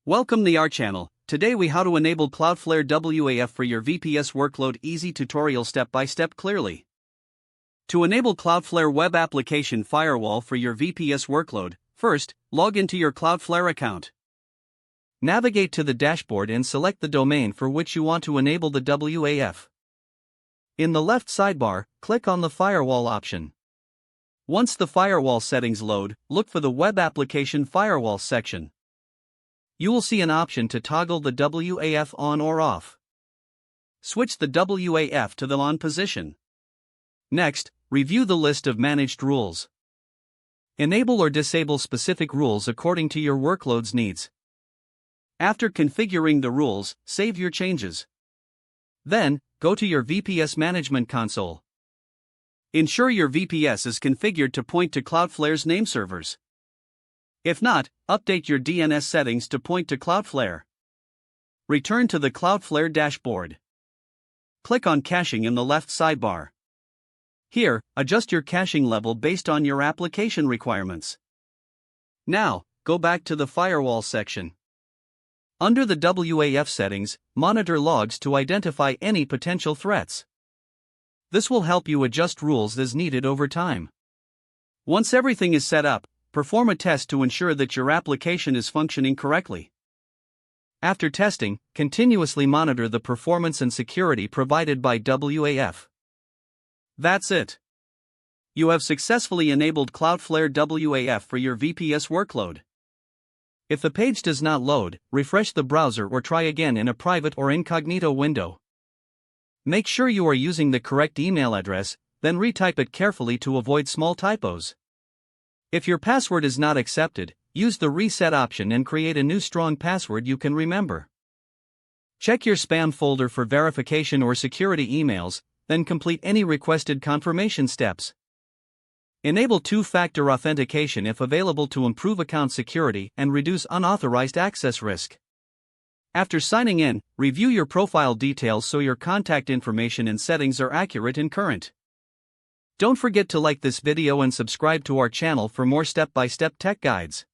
Welcome to our channel. Today we how to enable Cloudflare WAF for your VPS workload. Easy tutorial step by step clearly. To enable Cloudflare web application firewall for your VPS workload, first, log into your Cloudflare account. Navigate to the dashboard and select the domain for which you want to enable the WAF. In the left sidebar, click on the firewall option. Once the firewall settings load, look for the web application firewall section. You will see an option to toggle the WAF on or off. Switch the WAF to the on position. Next, review the list of managed rules. Enable or disable specific rules according to your workload's needs. After configuring the rules, save your changes. Then, go to your VPS management console. Ensure your VPS is configured to point to Cloudflare's name servers. If not, update your DNS settings to point to Cloudflare. Return to the Cloudflare dashboard. Click on Caching in the left sidebar. Here, adjust your caching level based on your application requirements. Now, go back to the firewall section. Under the WAF settings, monitor logs to identify any potential threats. This will help you adjust rules as needed over time. Once everything is set up, perform a test to ensure that your application is functioning correctly. After testing, continuously monitor the performance and security provided by WAF. That's it. You have successfully enabled Cloudflare WAF for your VPS workload. If the page does not load, refresh the browser or try again in a private or incognito window. Make sure you are using the correct email address, then retype it carefully to avoid small typos. If your password is not accepted, use the reset option and create a new strong password you can remember. Check your spam folder for verification or security emails, then complete any requested confirmation steps. Enable two-factor authentication if available to improve account security and reduce unauthorized access risk. After signing in, review your profile details so your contact information and settings are accurate and current. Don't forget to like this video and subscribe to our channel for more step-by-step tech guides.